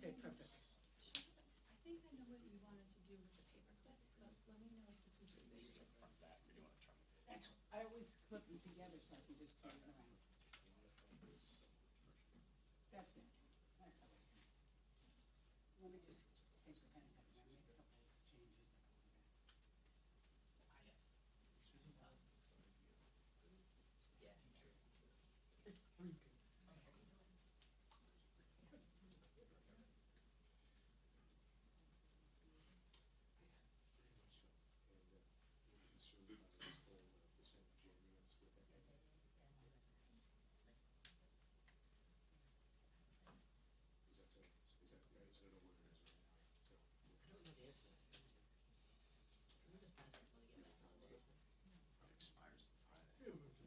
Okay, perfect. I think I know what you wanted to do with the paper clips, but let me know if this was your vision. That's, I always clip them together so I can just turn it around. That's it. That's how I can. Let me just take the 10 seconds. I make a couple of changes. Change this back to 25 minutes.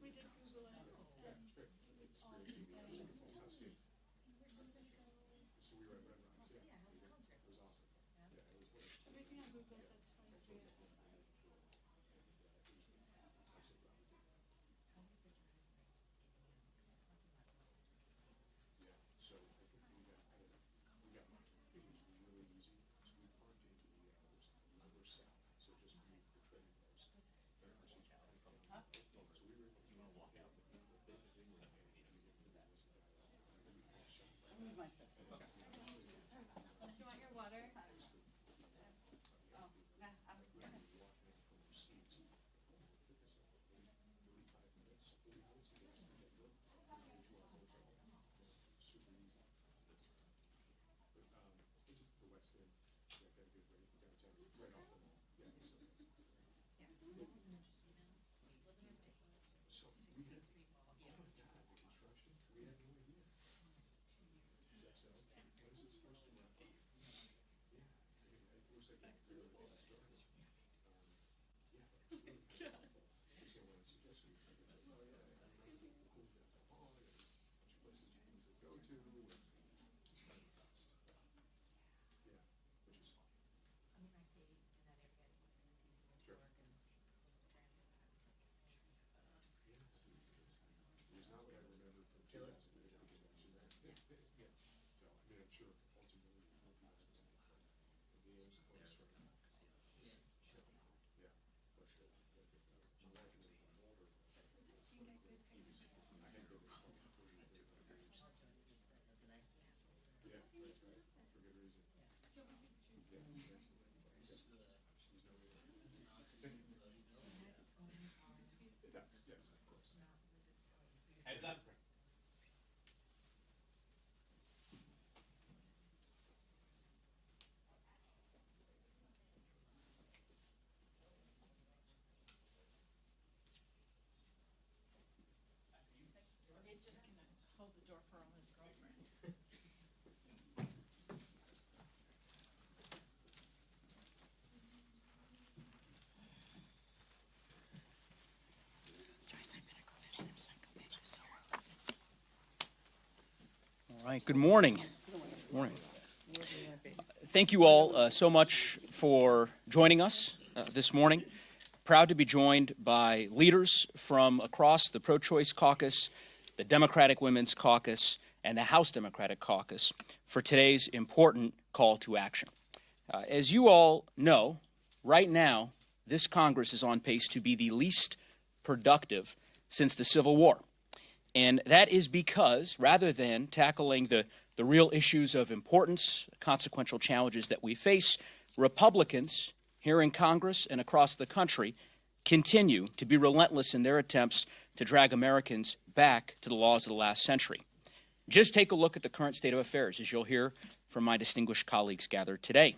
We did Google it, and it was all just saying, we're gonna go. Everything on Google said 23 or 25. I'll move myself. Do you want your water? Oh, nah, I'm good. Heads up. He's just gonna hold the door for all his girlfriends. All right, good morning. Morning. Thank you all so much for joining us this morning. Proud to be joined by leaders from across the pro-choice caucus, the Democratic Women's Caucus, and the House Democratic Caucus for today's important call to action. As you all know, right now, this Congress is on pace to be the least productive since the Civil War. And that is because, rather than tackling the real issues of importance, consequential challenges that we face, Republicans here in Congress and across the country continue to be relentless in their attempts to drag Americans back to the laws of the last century. Just take a look at the current state of affairs, as you'll hear from my distinguished colleagues gathered today.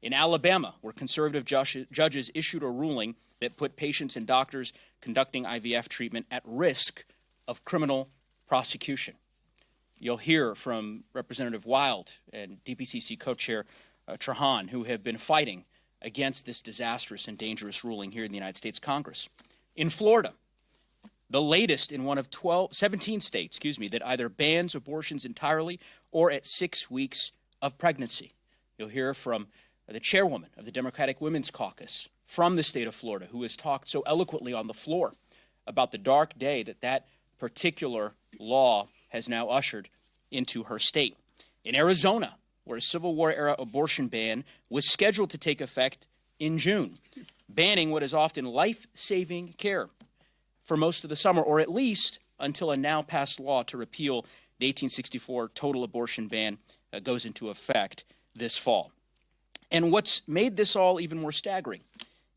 In Alabama, where conservative judges issued a ruling that put patients and doctors conducting IVF treatment at risk of criminal prosecution. You'll hear from Representative Wild and DPCC co-chair Trahan, who have been fighting against this disastrous and dangerous ruling here in the United States Congress. In Florida, the latest in one of 17 states, that either bans abortions entirely or at 6 weeks of pregnancy. You'll hear from the chairwoman of the Democratic Women's Caucus from the state of Florida, who has talked so eloquently on the floor about the dark day that particular law has now ushered into her state. In Arizona, where a Civil War-era abortion ban was scheduled to take effect in June, banning what is often life-saving care for most of the summer, or at least until a now-passed law to repeal the 1864 total abortion ban goes into effect this fall. And what's made this all even more staggering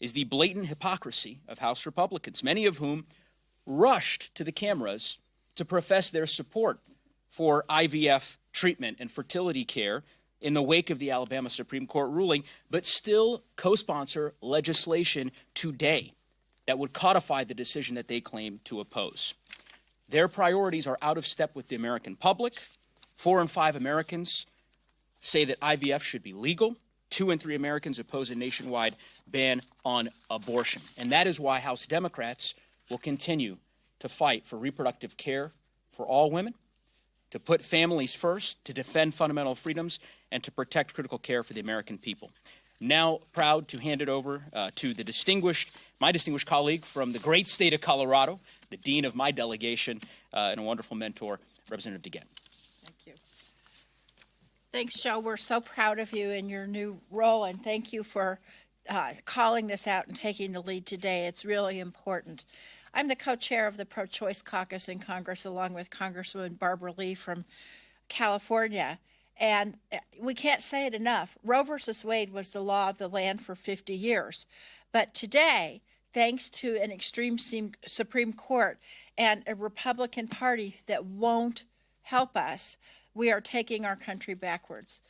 is the blatant hypocrisy of House Republicans, many of whom rushed to the cameras to profess their support for IVF treatment and fertility care in the wake of the Alabama Supreme Court ruling, but still co-sponsor legislation today that would codify the decision that they claim to oppose. Their priorities are out of step with the American public. 4 in 5 Americans say that IVF should be legal. 2 in 3 Americans oppose a nationwide ban on abortion. And that is why House Democrats will continue to fight for reproductive care for all women, to put families first, to defend fundamental freedoms, and to protect critical care for the American people. Now proud to hand it over to my distinguished colleague from the great state of Colorado, the dean of my delegation, and a wonderful mentor, Representative DeGette. Thank you. Thanks, Joe. We're so proud of you in your new role, and thank you for calling this out and taking the lead today. It's really important. I'm the co-chair of the Pro-Choice Caucus in Congress, along with Congresswoman Barbara Lee from California. And we can't say it enough. Roe versus Wade was the law of the land for 50 years. But today, thanks to an extreme Supreme Court and a Republican Party that won't help us, we are taking our country backwards.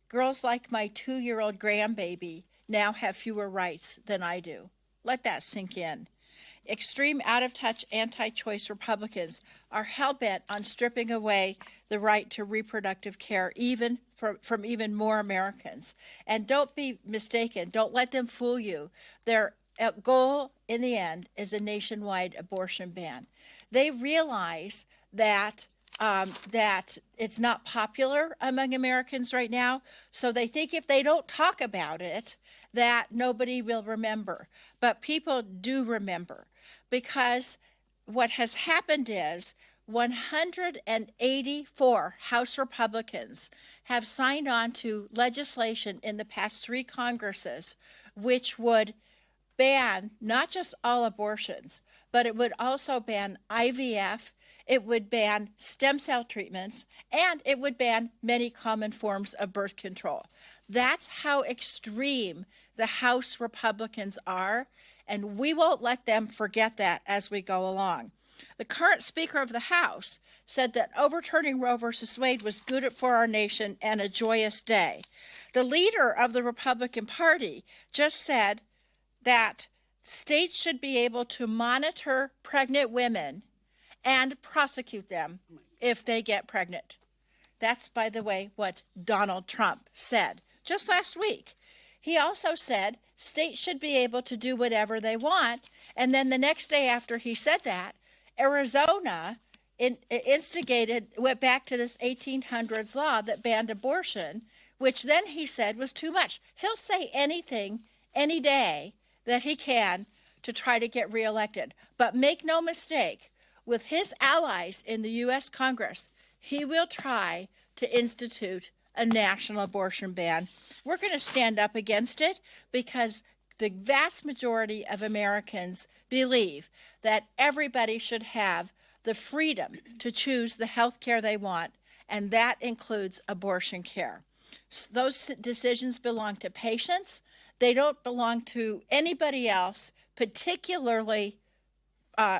Girls like my 2-year-old grandbaby now have fewer rights than I do. Let that sink in. Extreme, out-of-touch, anti-choice Republicans are hell-bent on stripping away the right to reproductive care even from even more Americans. And don't be mistaken. Don't let them fool you. Their goal in the end is a nationwide abortion ban. They realize that it's not popular among Americans right now, so they think if they don't talk about it, that nobody will remember. But people do remember, because what has happened is 184 House Republicans have signed on to legislation in the past 3 Congresses which would ban not just all abortions, but it would also ban IVF, it would ban stem cell treatments, and it would ban many common forms of birth control. That's how extreme the House Republicans are, and we won't let them forget that as we go along. The current Speaker of the House said that overturning Roe versus Wade was good for our nation and a joyous day. The leader of the Republican Party just said that states should be able to monitor pregnant women and prosecute them if they get pregnant. That's, by the way, what Donald Trump said just last week. He also said states should be able to do whatever they want. And then the next day after he said that, Arizona went back to this 1800s law that banned abortion, which then he said was too much. He'll say anything, any day, that he can to try to get reelected. But make no mistake, with his allies in the U.S. Congress, he will try to institute a national abortion ban. We're going to stand up against it because the vast majority of Americans believe that everybody should have the freedom to choose the health care they want, and that includes abortion care. Those decisions belong to patients. They don't belong to anybody else, particularly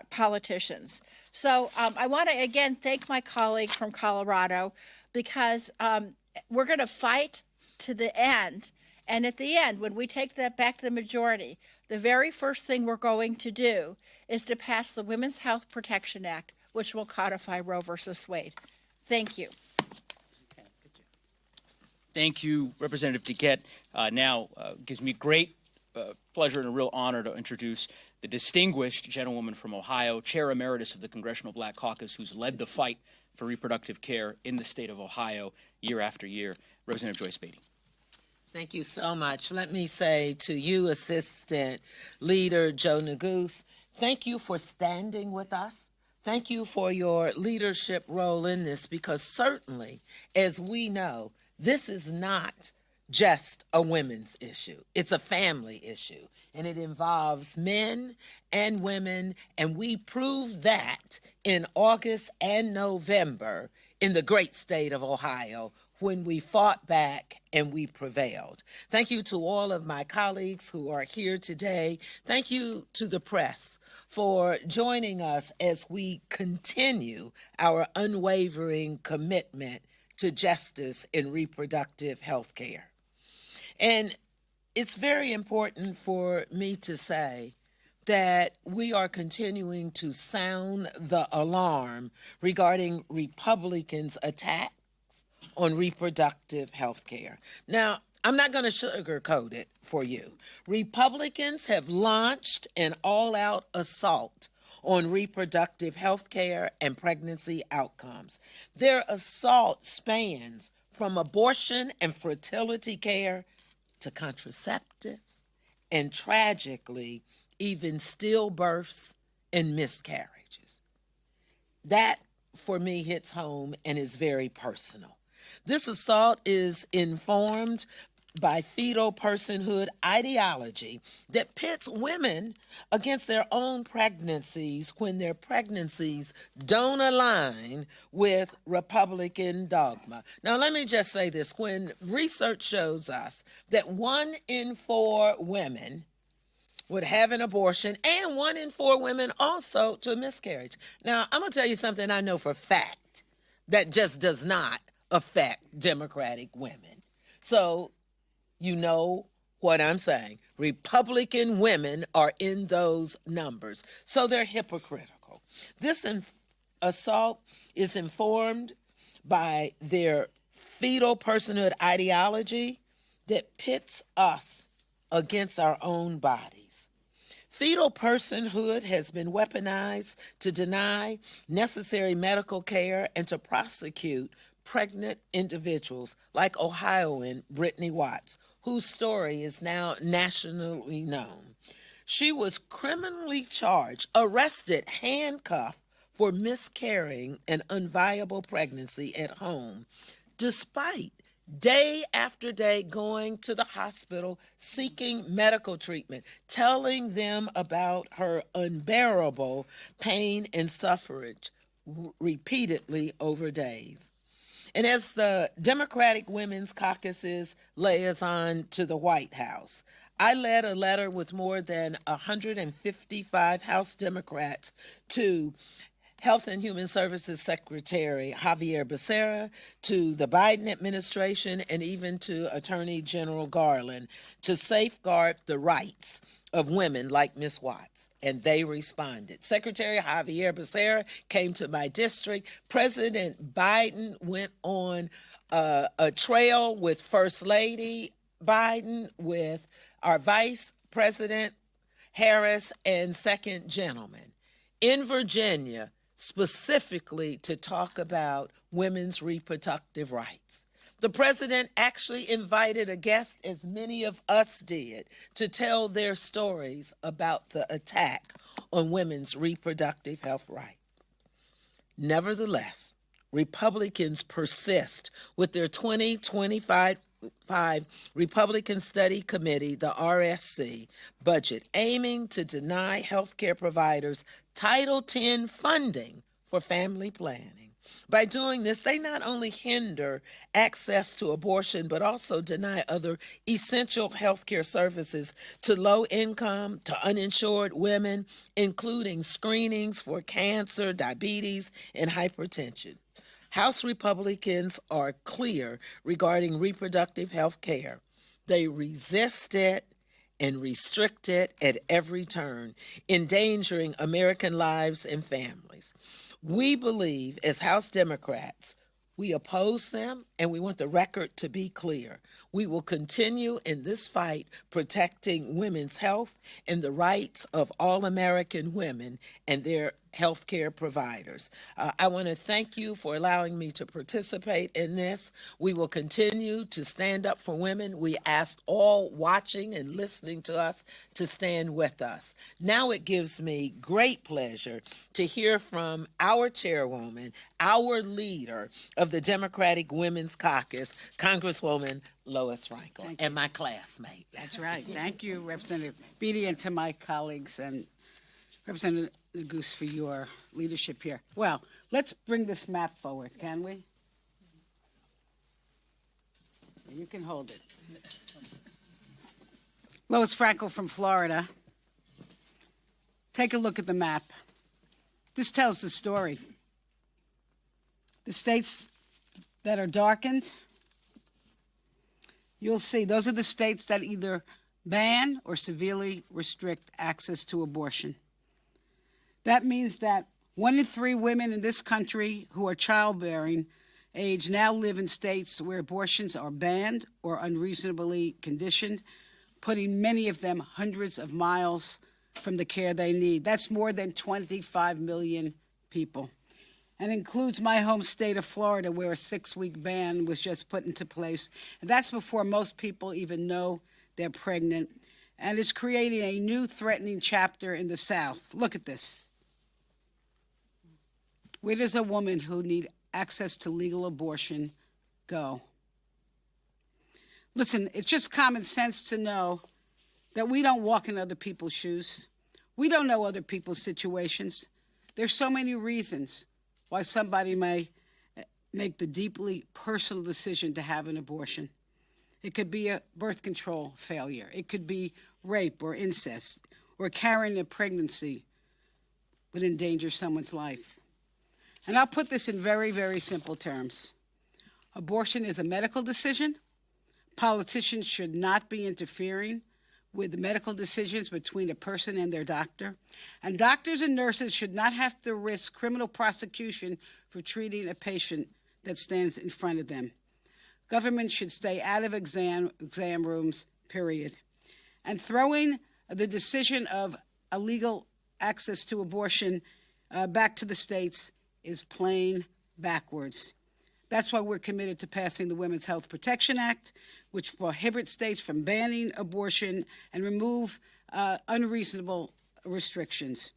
politicians. So I want to again thank my colleague from Colorado, because we're going to fight to the end. And at the end, when we take that back to the majority, the very first thing we're going to do is to pass the Women's Health Protection Act, which will codify Roe versus Wade. Thank you. Thank you, Representative DeGette. Now gives me great pleasure and a real honor to introduce the distinguished gentlewoman from Ohio, Chair Emeritus of the Congressional Black Caucus, who's led the fight for reproductive care in the state of Ohio year after year, Representative Joyce Beatty. Thank you so much. Let me say to you, Assistant Leader Joe Neguse, thank you for standing with us. Thank you for your leadership role in this, because certainly, as we know, this is not just a women's issue. It's a family issue, and it involves men and women, and we proved that in August and November in the great state of Ohio when we fought back and we prevailed. Thank you to all of my colleagues who are here today. Thank you to the press for joining us as we continue our unwavering commitment to justice in reproductive health care. And it's very important for me to say that we are continuing to sound the alarm regarding Republicans' attacks on reproductive health care. Now, I'm not going to sugarcoat it for you. Republicans have launched an all-out assault on reproductive health care and pregnancy outcomes. Their assault spans from abortion and fertility care to contraceptives and, tragically, even stillbirths and miscarriages. That, for me, hits home and is very personal. This assault is informed by fetal personhood ideology that pits women against their own pregnancies when their pregnancies don't align with Republican dogma. Now, let me just say this. When research shows us that 1 in 4 women would have an abortion and 1 in 4 women also to a miscarriage. Now, I'm going to tell you something I know for a fact that just does not affect Democratic women. So, you know what I'm saying. Republican women are in those numbers. So they're hypocritical. This assault is informed by their fetal personhood ideology that pits us against our own bodies. Fetal personhood has been weaponized to deny necessary medical care and to prosecute pregnant individuals like Ohioan Brittany Watts, whose story is now nationally known. She was criminally charged, arrested, handcuffed for miscarrying an unviable pregnancy at home, despite day after day going to the hospital, seeking medical treatment, telling them about her unbearable pain and suffering repeatedly over days. And as the Democratic Women's Caucus's liaison to the White House, I led a letter with more than 155 House Democrats to Health and Human Services Secretary Javier Becerra, to the Biden administration, and even to Attorney General Garland to safeguard the rights of women like Ms. Watts, and they responded. Secretary Javier Becerra came to my district. President Biden went on a trail with First Lady Biden, with our Vice President Harris, and Second Gentleman in Virginia, specifically to talk about women's reproductive rights. The president actually invited a guest, as many of us did, to tell their stories about the attack on women's reproductive health rights. Nevertheless, Republicans persist with their 2025 Republican Study Committee, the RSC, budget, aiming to deny healthcare providers Title X funding for family planning. By doing this, they not only hinder access to abortion, but also deny other essential healthcare services to low-income, to uninsured women, including screenings for cancer, diabetes, and hypertension. House Republicans are clear regarding reproductive health care. They resist it and restrict it at every turn, endangering American lives and families. We believe, as House Democrats, We oppose them, and we want the record to be clear. We will continue in this fight protecting women's health and the rights of all American women and their healthcare providers. I want to thank you for allowing me to participate in this. We will continue to stand up for women. We ask all watching and listening to us to stand with us. Now it gives me great pleasure to hear from our chairwoman, our leader of the Democratic Women's Caucus, Congresswoman Lois Frankel, and my classmate. That's right. Thank you, Representative Beatty, and to my colleagues and Representative Neguse for your leadership here. Well, let's bring this map forward, can we? You can hold it. Lois Frankel from Florida. Take a look at the map. This tells the story. The states that are darkened, you'll see those are the states that either ban or severely restrict access to abortion. That means that 1 in 3 women in this country who are childbearing age now live in states where abortions are banned or unreasonably conditioned, putting many of them hundreds of miles from the care they need. That's more than 25 million people, and includes my home state of Florida, where a 6-week ban was just put into place. And that's before most people even know they're pregnant. And it's creating a new threatening chapter in the South. Look at this. Where does a woman who needs access to legal abortion go? Listen, it's just common sense to know that we don't walk in other people's shoes. We don't know other people's situations. There's so many reasons why somebody may make the deeply personal decision to have an abortion. It could be a birth control failure. It could be rape or incest, or carrying a pregnancy would endanger someone's life. And I'll put this in very, very simple terms. Abortion is a medical decision. Politicians should not be interfering with the medical decisions between a person and their doctor. And doctors and nurses should not have to risk criminal prosecution for treating a patient that stands in front of them. Government should stay out of exam rooms, period. And throwing the decision of illegal access to abortion back to the states is plain backwards. That's why we're committed to passing the Women's Health Protection Act, which prohibits states from banning abortion and remove unreasonable restrictions.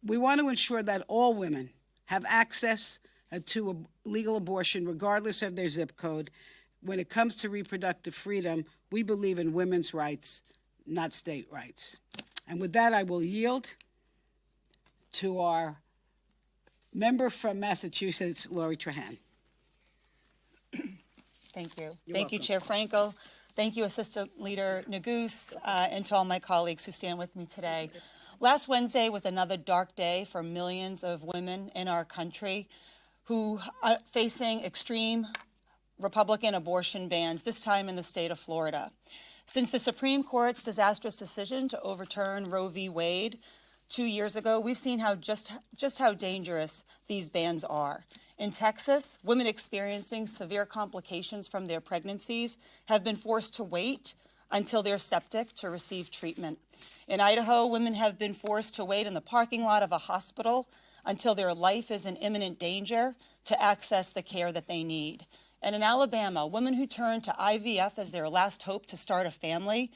We want to ensure that all women have access to a legal abortion, regardless of their zip code. When it comes to reproductive freedom, we believe in women's rights, not state rights. And with that, I will yield to our member from Massachusetts, Lori Trahan. Thank you. You're Thank you, welcome. Chair Frankel. Thank you, Assistant Leader Neguse, and to all my colleagues who stand with me today. Last Wednesday was another dark day for millions of women in our country who are facing extreme Republican abortion bans, this time in the state of Florida. Since the Supreme Court's disastrous decision to overturn Roe v. Wade 2 years ago, we've seen just how dangerous these bans are. In Texas, women experiencing severe complications from their pregnancies have been forced to wait until they're septic to receive treatment. In Idaho, women have been forced to wait in the parking lot of a hospital until their life is in imminent danger to access the care that they need. And in Alabama, women who turned to IVF as their last hope to start a family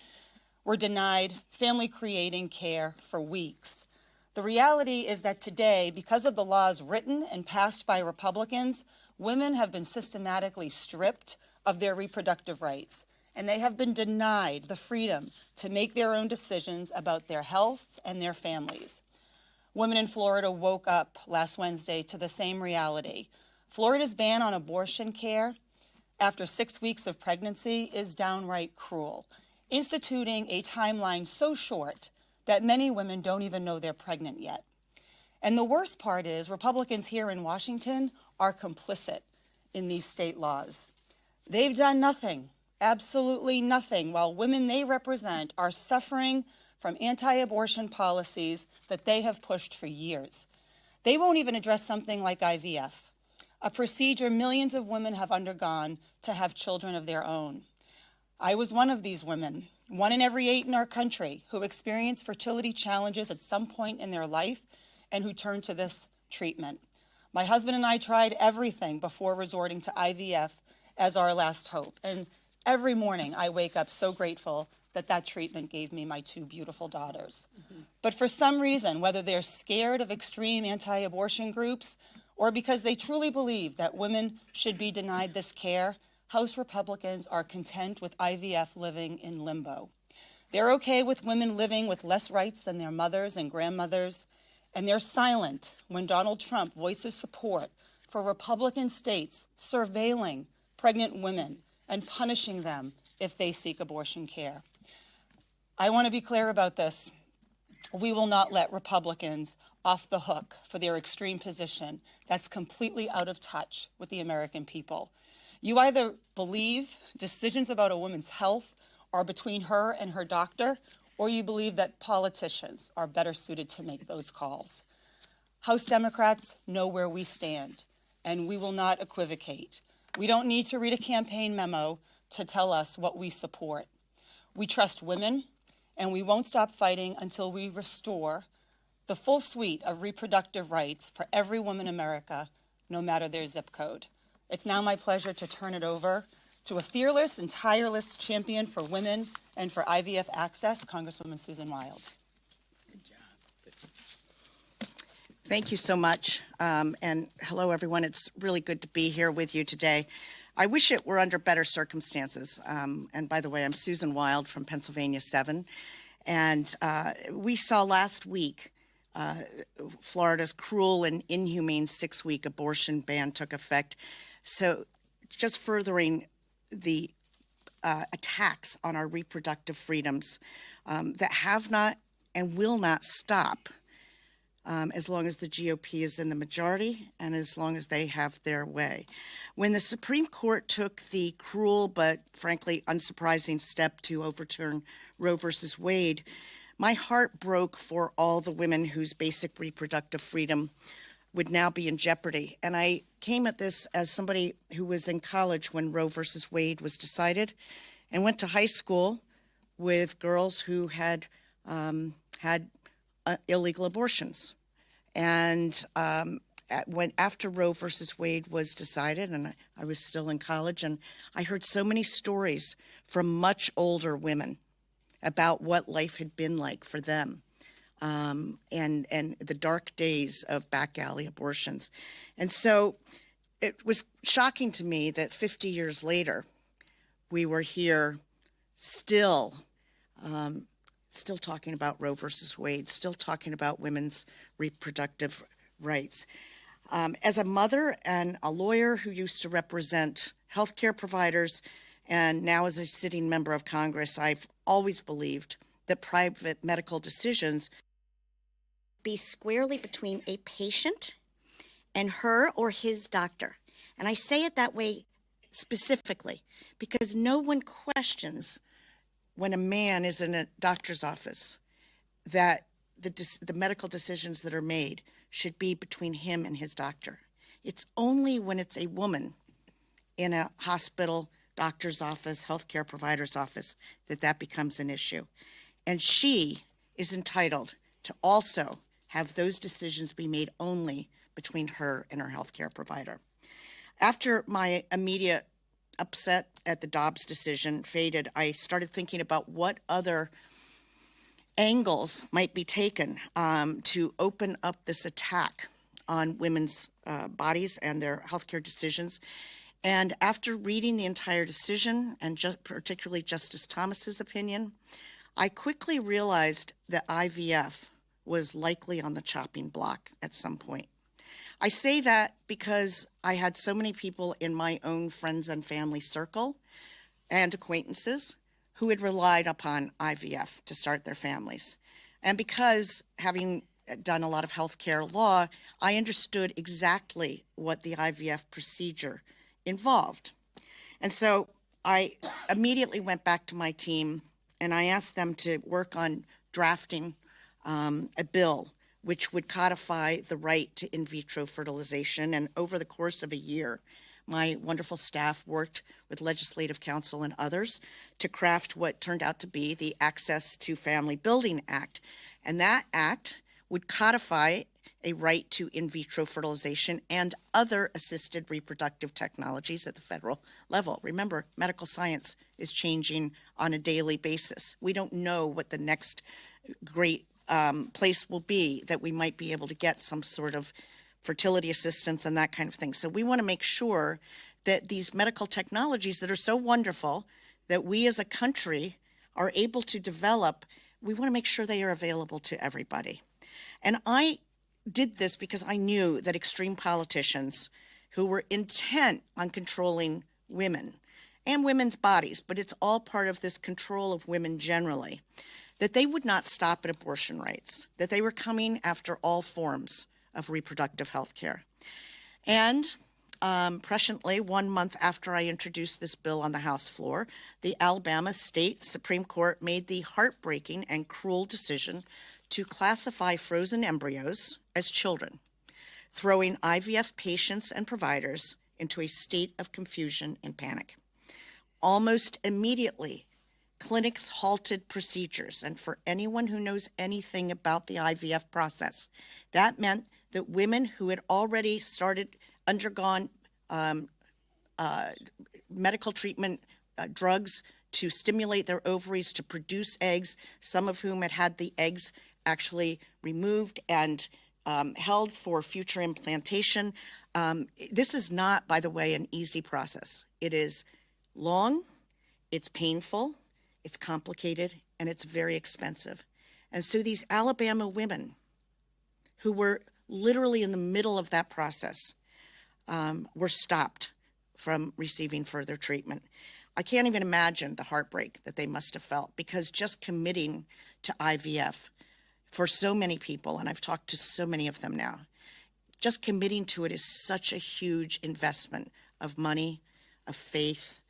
were denied family-creating care for weeks. The reality is that today, because of the laws written and passed by Republicans, women have been systematically stripped of their reproductive rights, and they have been denied the freedom to make their own decisions about their health and their families. Women in Florida woke up last Wednesday to the same reality. Florida's ban on abortion care after 6 weeks of pregnancy is downright cruel, instituting a timeline so short that many women don't even know they're pregnant yet. And the worst part is Republicans here in Washington are complicit in these state laws. They've done nothing, absolutely nothing, while women they represent are suffering from anti-abortion policies that they have pushed for years. They won't even address something like IVF. a procedure millions of women have undergone to have children of their own. I was one of these women, 1 in every 8 in our country, who experienced fertility challenges at some point in their life and who turned to this treatment. My husband and I tried everything before resorting to IVF as our last hope. And every morning I wake up so grateful that that treatment gave me my 2 beautiful daughters. But for some reason, whether they're scared of extreme anti-abortion groups or because they truly believe that women should be denied this care, House Republicans are content with IVF living in limbo. They're okay with women living with less rights than their mothers and grandmothers, and they're silent when Donald Trump voices support for Republican states surveilling pregnant women and punishing them if they seek abortion care. I want to be clear about this. We will not let Republicans off the hook for their extreme position that's completely out of touch with the American people. You either believe decisions about a woman's health are between her and her doctor, or you believe that politicians are better suited to make those calls. House Democrats know where we stand, and we will not equivocate. We don't need to read a campaign memo to tell us what we support. We trust women, and we won't stop fighting until we restore the full suite of reproductive rights for every woman in America, no matter their zip code. It's now my pleasure to turn it over to a fearless and tireless champion for women and for IVF access, Congresswoman Susan Wild. Thank you so much. And hello, everyone. It's really good to be here with you today. I wish it were under better circumstances. And by the way, I'm Susan Wild from Pennsylvania 7. And we saw last week Florida's cruel and inhumane 6-week abortion ban took effect. So just furthering the attacks on our reproductive freedoms that have not and will not stop as long as the GOP is in the majority and as long as they have their way. When the Supreme Court took the cruel but frankly unsurprising step to overturn Roe versus Wade, my heart broke for all the women whose basic reproductive freedom would now be in jeopardy. And I came at this as somebody who was in college when Roe versus Wade was decided and went to high school with girls who had had illegal abortions. And after Roe versus Wade was decided, and I was still in college, and I heard so many stories from much older women about what life had been like for them. And the dark days of back alley abortions. And so it was shocking to me that 50 years later, we were here still talking about Roe versus Wade, still talking about women's reproductive rights. As a mother and a lawyer who used to represent healthcare providers, and now as a sitting member of Congress, I've always believed that private medical decisions be squarely between a patient and her or his doctor. And I say it that way specifically because no one questions when a man is in a doctor's office that the medical decisions that are made should be between him and his doctor. It's only when it's a woman in a hospital, doctor's office, healthcare provider's office that becomes an issue. And she is entitled to also have those decisions be made only between her and her healthcare provider. After my immediate upset at the Dobbs decision faded, I started thinking about what other angles might be taken to open up this attack on women's bodies and their healthcare decisions. And after reading the entire decision, and particularly Justice Thomas's opinion, I quickly realized that IVF was likely on the chopping block at some point. I say that because I had so many people in my own friends and family circle and acquaintances who had relied upon IVF to start their families. And because, having done a lot of healthcare law, I understood exactly what the IVF procedure involved. And so I immediately went back to my team and I asked them to work on drafting a bill which would codify the right to in vitro fertilization. And over the course of a year, my wonderful staff worked with Legislative Council and others to craft what turned out to be the Access to Family Building Act. And that act would codify a right to in vitro fertilization and other assisted reproductive technologies at the federal level. Remember, medical science is changing on a daily basis. We don't know what the next great place will be that we might be able to get some sort of fertility assistance and that kind of thing. So we want to make sure that these medical technologies that are so wonderful that we as a country are able to develop, we want to make sure they are available to everybody. And I did this because I knew that extreme politicians who were intent on controlling women and women's bodies, but it's all part of this control of women generally, that they would not stop at abortion rights, that they were coming after all forms of reproductive health care. And presciently, 1 month after I introduced this bill on the House floor, the Alabama State Supreme Court made the heartbreaking and cruel decision to classify frozen embryos as children, throwing IVF patients and providers into a state of confusion and panic. Almost immediately, clinics halted procedures, and for anyone who knows anything about the IVF process, that meant that women who had already undergone medical treatment, drugs to stimulate their ovaries to produce eggs, some of whom had had the eggs actually removed and held for future implantation. This is not, by the way, an easy process. It is long, it's painful, it's complicated, and it's very expensive. And so these Alabama women who were literally in the middle of that process were stopped from receiving further treatment. I can't even imagine the heartbreak that they must have felt, because just committing to IVF for so many people, and I've talked to so many of them now, just committing to it is such a huge investment of money, of faith,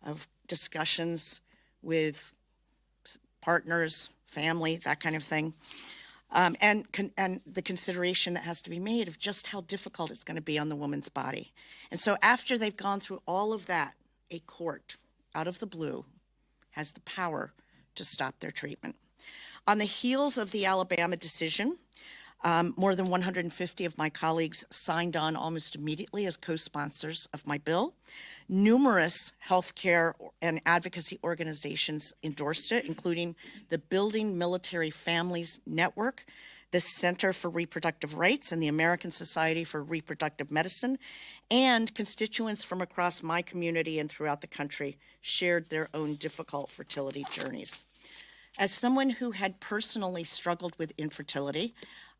of discussions with partners, family, that kind of thing. And the consideration that has to be made of just how difficult it's going to be on the woman's body. And so after they've gone through all of that, a court, out of the blue, has the power to stop their treatment. On the heels of the Alabama decision, more than 150 of my colleagues signed on almost immediately as co-sponsors of my bill. Numerous healthcare and advocacy organizations endorsed it, including the Building Military Families Network, the Center for Reproductive Rights, and the American Society for Reproductive Medicine, and constituents from across my community and throughout the country shared their own difficult fertility journeys. As someone who had personally struggled with infertility,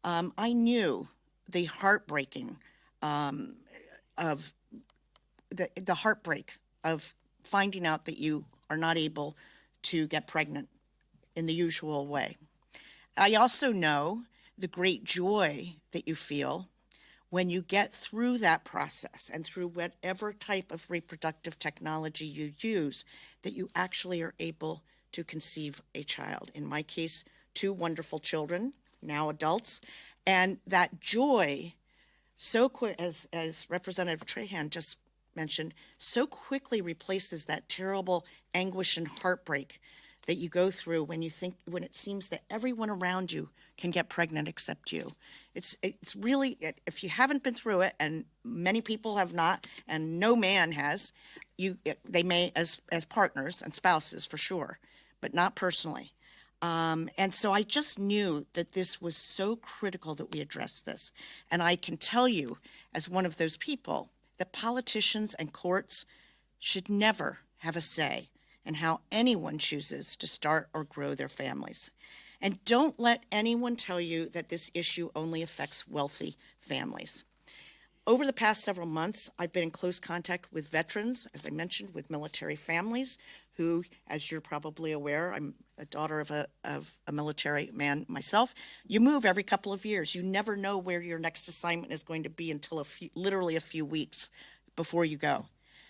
I knew the heartbreaking of the heartbreak of finding out that you are not able to get pregnant in the usual way. I also know the great joy that you feel when you get through that process and through whatever type of reproductive technology you use, that you actually are able to conceive a child. In my case, 2 wonderful children, now adults, and that joy, so quick, as Representative Trahan just mentioned, so quickly replaces that terrible anguish and heartbreak that you go through when it seems that everyone around you can get pregnant except you. It's really, if you haven't been through it, and many people have not, and no man has, they may as partners and spouses for sure, but not personally. And so I just knew that this was so critical that we address this. And I can tell you, as one of those people, that politicians and courts should never have a say in how anyone chooses to start or grow their families. And don't let anyone tell you that this issue only affects wealthy families. Over the past several months, I've been in close contact with veterans, as I mentioned, with military families who, as you're probably aware, I'm a daughter of a military man myself. You move every couple of years. You never know where your next assignment is going to be until literally a few weeks before you go.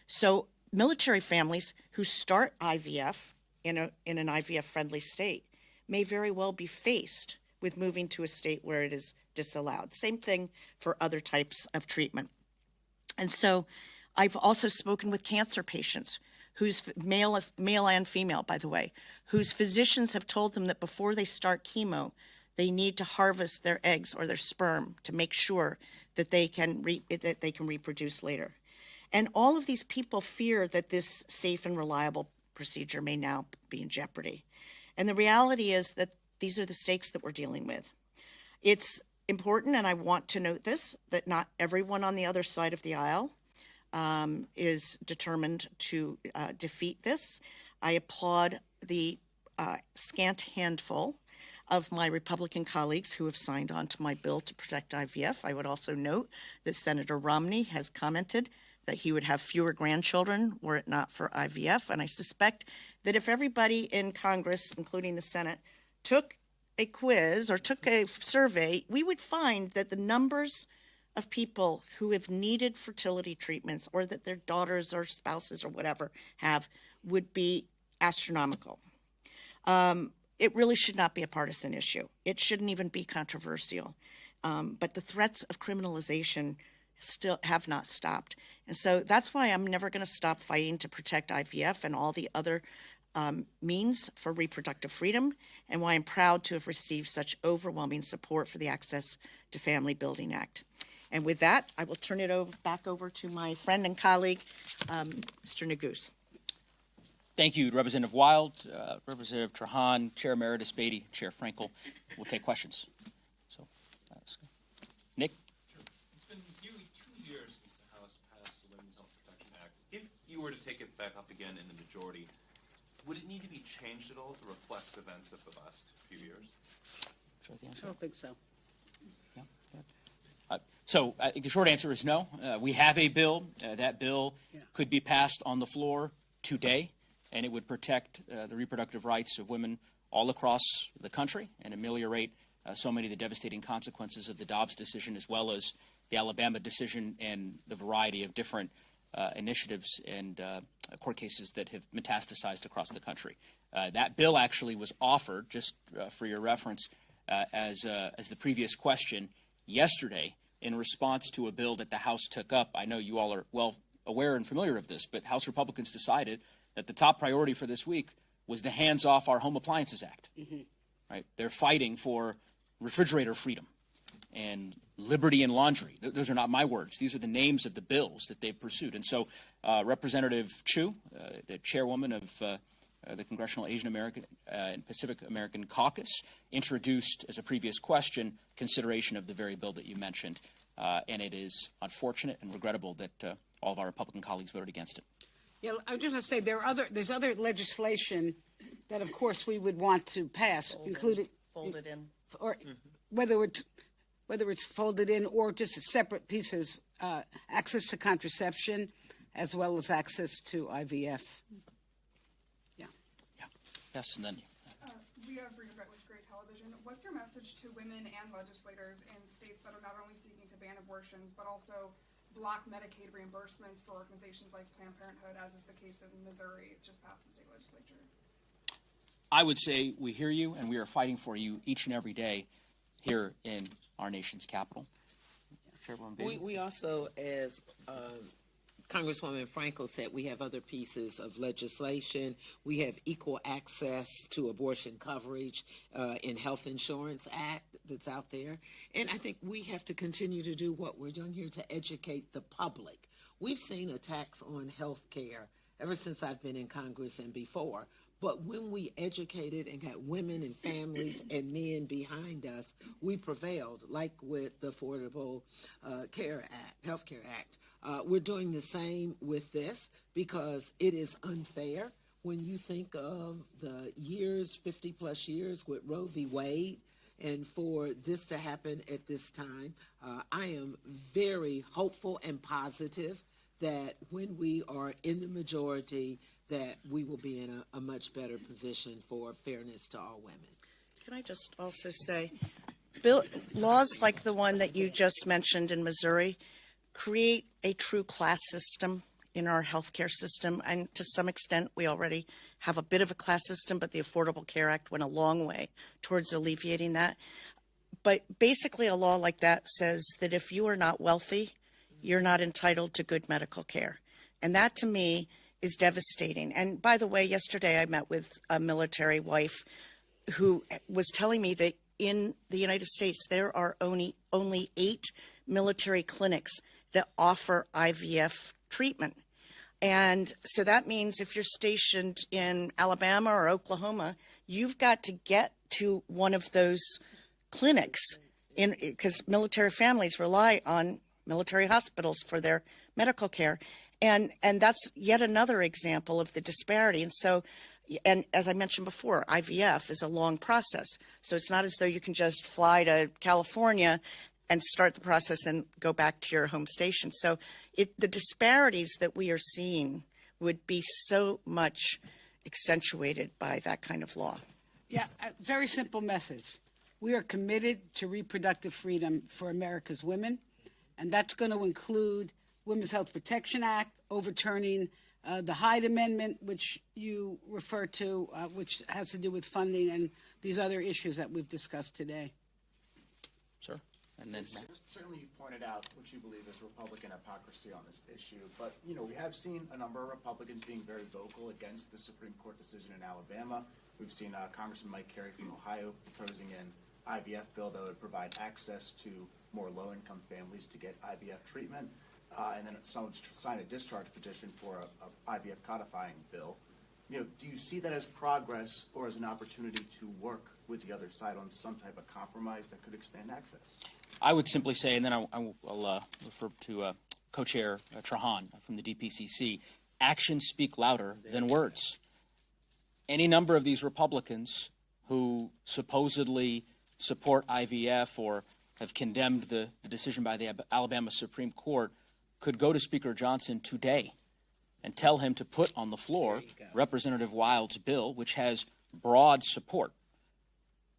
So military families who start IVF in an IVF-friendly state may very well be faced with moving to a state where it is disallowed. Same thing for other types of treatment. And so I've also spoken with cancer patients whose male and female, by the way, whose physicians have told them that before they start chemo, they need to harvest their eggs or their sperm to make sure that they can reproduce later. And all of these people fear that this safe and reliable procedure may now be in jeopardy. And the reality is that these are the stakes that we're dealing with. It's important, and I want to note this, that not everyone on the other side of the aisle is determined to defeat this. I applaud the scant handful of my Republican colleagues who have signed on to my bill to protect IVF. I would also note that Senator Romney has commented that he would have fewer grandchildren were it not for IVF. And I suspect that if everybody in Congress, including the Senate, took a quiz or took a survey, we would find that the numbers of people who have needed fertility treatments or that their daughters or spouses or whatever have would be astronomical. It really should not be a partisan issue. It shouldn't even be controversial. But the threats of criminalization still have not stopped. And so that's why I'm never going to stop fighting to protect IVF and all the other means for reproductive freedom, and why I'm proud to have received such overwhelming support for the Access to Family Building Act. And with that, I will turn it back over to my friend and colleague, Mr. Neguse. Thank you, Representative Wild, Representative Trahan, Chair Emeritus Beatty, Chair Frankel. We'll take questions. So, Nick? Sure. It's been nearly 2 years since the House passed the Women's Health Protection Act. If you were to take it back up again in the majority, would it need to be changed at all to reflect events of the last few years? I don't think so. So I think the short answer is no. We have a bill. That bill could be passed on the floor today, and it would protect the reproductive rights of women all across the country and ameliorate so many of the devastating consequences of the Dobbs decision, as well as the Alabama decision and the variety of different initiatives and court cases that have metastasized across the country. That bill actually was offered, just for your reference, as the previous question yesterday in response to a bill that the House took up. I know you all are well aware and familiar of this, but House Republicans decided that the top priority for this week was the Hands Off Our Home Appliances Act. Right? They're fighting for refrigerator freedom and liberty in laundry. Those are not my words. These are the names of the bills that they've pursued. And so Representative Chu, the chairwoman of the Congressional Asian American and Pacific American Caucus, introduced as a previous question consideration of the very bill that you mentioned. And it is unfortunate and regrettable that all of our Republican colleagues voted against it. Yeah, I was just going to say there's other legislation that, of course, we would want to pass, including Folded in. or whether it's folded in or just separate pieces, access to contraception as well as access to IVF. Yes, and then We have Rita Brett with Great Television. What's your message to women and legislators in states that are not only seeking to ban abortions, but also block Medicaid reimbursements for organizations like Planned Parenthood, as is the case in Missouri? It just passed the state legislature. I would say we hear you, and we are fighting for you each and every day here in our nation's capital. Chairwoman Bailey? We also, as Congresswoman Frankel said, we have other pieces of legislation. We have equal access to abortion coverage in Health Insurance Act that's out there. And I think we have to continue to do what we're doing here to educate the public. We've seen attacks on health care ever since I've been in Congress and before. But when we educated and got women and families and men behind us, we prevailed, like with the Affordable Care Act, Health Care Act. We're doing the same with this because it is unfair when you think of the years, 50 plus years with Roe v. Wade, and for this to happen at this time. I am very hopeful and positive that when we are in the majority, that we will be in a much better position for fairness to all women. Can I just also say, laws like the one that you just mentioned in Missouri create a true class system in our healthcare system. And to some extent, we already have a bit of a class system, but the Affordable Care Act went a long way towards alleviating that. But basically, a law like that says that if you are not wealthy, you're not entitled to good medical care. And that, to me, is devastating. And by the way, yesterday I met with a military wife who was telling me that in the United States, there are only 8 military clinics that offer IVF treatment. And so that means if you're stationed in Alabama or Oklahoma, you've got to get to one of those clinics because military families rely on military hospitals for their medical care. And that's yet another example of the disparity. And so, and as I mentioned before, IVF is a long process. So it's not as though you can just fly to California and start the process and go back to your home station. So the disparities that we are seeing would be so much accentuated by that kind of law. Yeah, a very simple message. We are committed to reproductive freedom for America's women, and that's going to include Women's Health Protection Act, overturning the Hyde Amendment, which you refer to, which has to do with funding and these other issues that we've discussed today. Sir? And then Certainly, you've pointed out what you believe is Republican hypocrisy on this issue, but we have seen a number of Republicans being very vocal against the Supreme Court decision in Alabama. We've seen Congressman Mike Carey from Ohio proposing an IVF bill that would provide access to more low-income families to get IVF treatment, and then someone signed a discharge petition for a IVF codifying bill. Do you see that as progress or as an opportunity to work with the other side on some type of compromise that could expand access? I would simply say, and then I'll refer to co-chair Trahan from the DPCC, actions speak louder than words. Any number of these Republicans who supposedly support IVF or have condemned the decision by the Alabama Supreme Court could go to Speaker Johnson today and tell him to put on the floor Representative Wild's bill, which has broad support,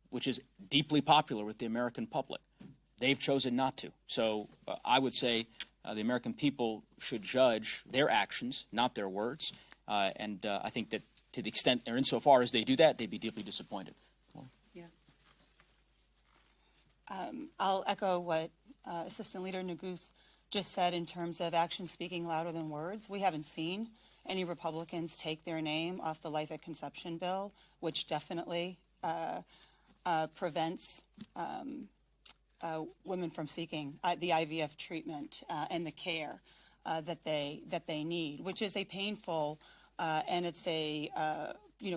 which is deeply popular with the American public. They've chosen not to. So I would say the American people should judge their actions, not their words. And I think that to the extent or insofar as they do that, they'd be deeply disappointed. Yeah. I'll echo what Assistant Leader Neguse just said in terms of action speaking louder than words. We haven't seen any Republicans take their name off the Life at Conception bill, which definitely prevents women from seeking the IVF treatment and the care that they need, which is a painful and it's a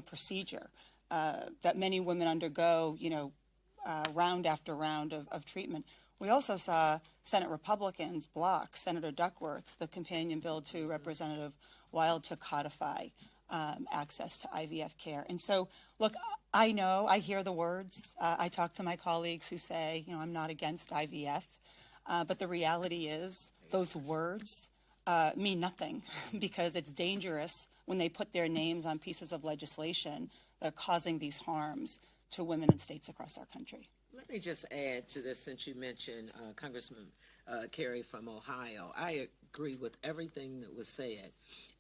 procedure that many women undergo, round after round of treatment. We also saw Senate Republicans block Senator Duckworth's, the companion bill to Representative Wild, to codify access to IVF care. And so, look, I hear the words. I talk to my colleagues who say, I'm not against IVF. But the reality is those words mean nothing because it's dangerous when they put their names on pieces of legislation that are causing these harms to women in states across our country. Let me just add to this, since you mentioned Congressman Carey from Ohio. I agree with everything that was said.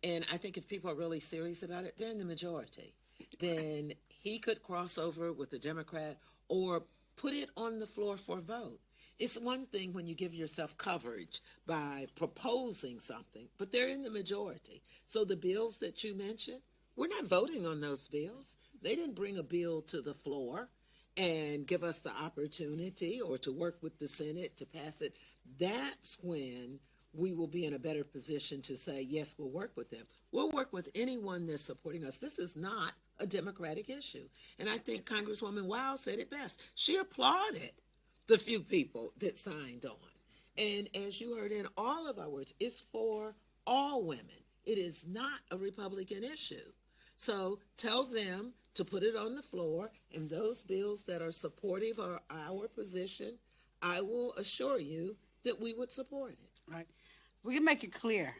And I think if people are really serious about it, they're in the majority. Then he could cross over with the Democrat or put it on the floor for a vote. It's one thing when you give yourself coverage by proposing something, but they're in the majority. So the bills that you mentioned, we're not voting on those bills. They didn't bring a bill to the floor and give us the opportunity or to work with the Senate to pass it. That's when we will be in a better position to say, yes, we'll work with them. We'll work with anyone that's supporting us. This is not a Democratic issue. And I think Congresswoman Wild said it best. She applauded the few people that signed on. And as you heard in all of our words, it's for all women. It is not a Republican issue. So tell them to put it on the floor, and those bills that are supportive of our position, I will assure you that we would support it. Right. We can make it clear.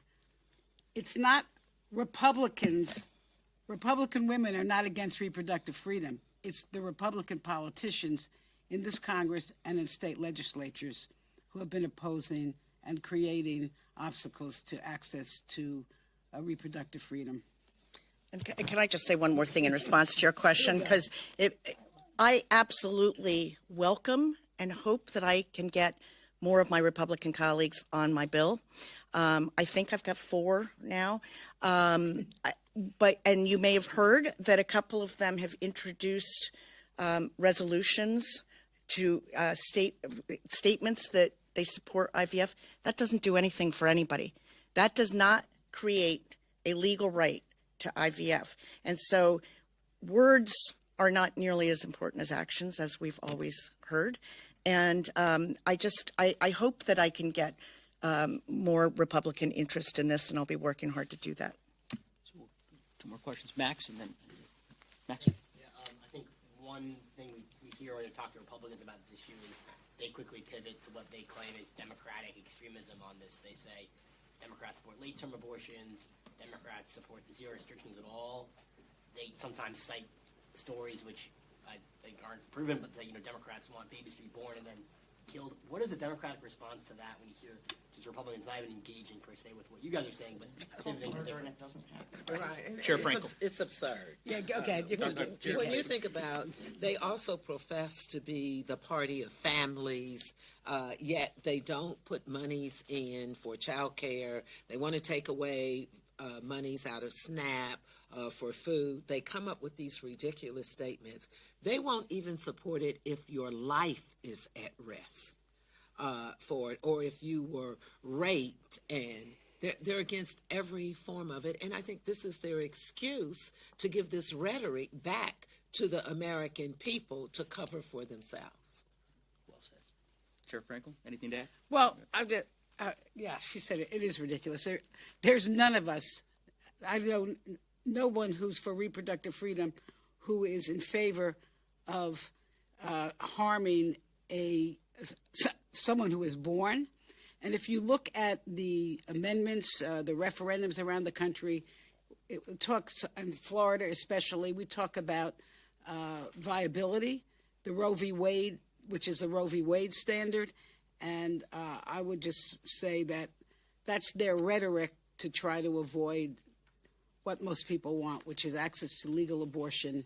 It's not Republicans. Republican women are not against reproductive freedom. It's the Republican politicians in this Congress and in state legislatures who have been opposing and creating obstacles to access to reproductive freedom. And can I just say one more thing in response to your question? Because I absolutely welcome and hope that I can get more of my Republican colleagues on my bill. I think I've got 4 now. And you may have heard that a couple of them have introduced resolutions to statements that they support IVF. That doesn't do anything for anybody. That does not create a legal right to IVF. And so words are not nearly as important as actions, as we've always heard. And I hope that I can get more Republican interest in this, and I'll be working hard to do that. So 2 more questions. Max, and then Max. Yeah, I think one thing we hear when you talk to Republicans about this issue is they quickly pivot to what they claim is Democratic extremism on this. They say Democrats support late-term abortions, Democrats support the zero restrictions at all. They sometimes cite stories which I think aren't proven, but that, Democrats want babies to be born and then killed. What is the Democratic response to that when you hear just Republicans not even engaging per se with what you guys are saying, but pivoting to different? It doesn't happen. Right. Chair Frankel. It's absurd. Yeah, okay. When you think about, they also profess to be the party of families, yet they don't put monies in for child care. They want to take away monies out of SNAP for food. They come up with these ridiculous statements. They won't even support it if your life is at risk for it, or if you were raped, and they're against every form of it. And I think this is their excuse to give this rhetoric back to the American people to cover for themselves. Well said. Chair Frankel, anything to add? Well, yeah, she said it. It is ridiculous. There's none of us. I know no one who's for reproductive freedom who is in favor of harming someone who is born. And if you look at the amendments, the referendums around the country, it talks, in Florida especially, we talk about viability, the Roe v. Wade, which is the Roe v. Wade standard. And I would just say that that's their rhetoric to try to avoid what most people want, which is access to legal abortion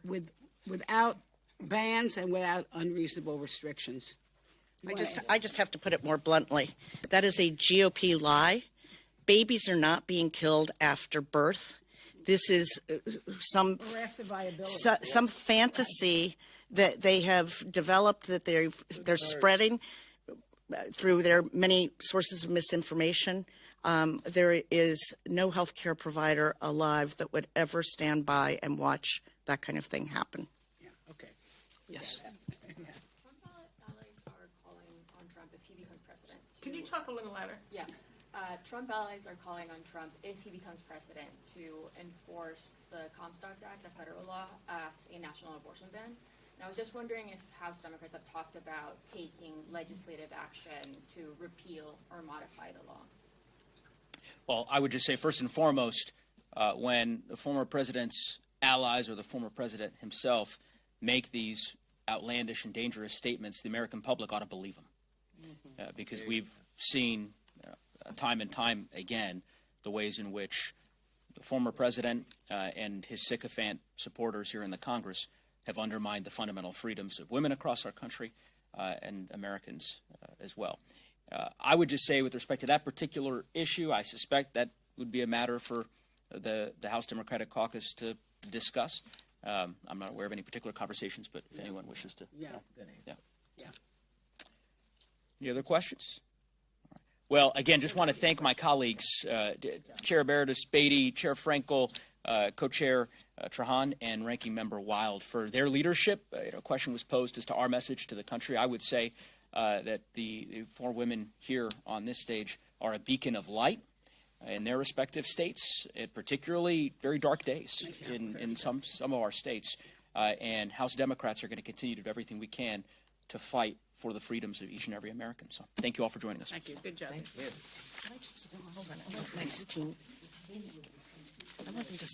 without bans and without unreasonable restrictions. I just have to put it more bluntly. That is a GOP lie. Babies are not being killed after birth. This is some fantasy that they have developed, that they're spreading through their many sources of misinformation. There is no healthcare provider alive that would ever stand by and watch that kind of thing happen. Yeah, okay. Yes. Trump allies are calling on Trump if he becomes president. Can you talk a little louder? Yeah. Trump allies are calling on Trump, if he becomes president, to enforce the Comstock Act, the federal law, as a national abortion ban. And I was just wondering if House Democrats have talked about taking legislative action to repeal or modify the law. Well, I would just say, first and foremost, when the former president's allies or the former president himself make these outlandish and dangerous statements, the American public ought to believe them. Because we've seen time and time again the ways in which the former president and his sycophant supporters here in the Congress have undermined the fundamental freedoms of women across our country and Americans as well. I would just say, with respect to that particular issue, I suspect that would be a matter for the House Democratic Caucus to discuss. I'm not aware of any particular conversations, but if anyone wishes to. Yeah. Yeah. Any other questions? Well, again, just want to thank my colleagues, Chair Emeritus Beatty, Chair Frankel, Co-Chair Trahan, and Ranking Member Wild for their leadership. A question was posed as to our message to the country. I would say that the 4 women here on this stage are a beacon of light in their respective states, particularly very dark days in some of our states. And House Democrats are going to continue to do everything we can to fight for the freedoms of each and every American. So thank you all for joining us. Thank you. Good job. Thank you. Hold on. I want my team. I want them to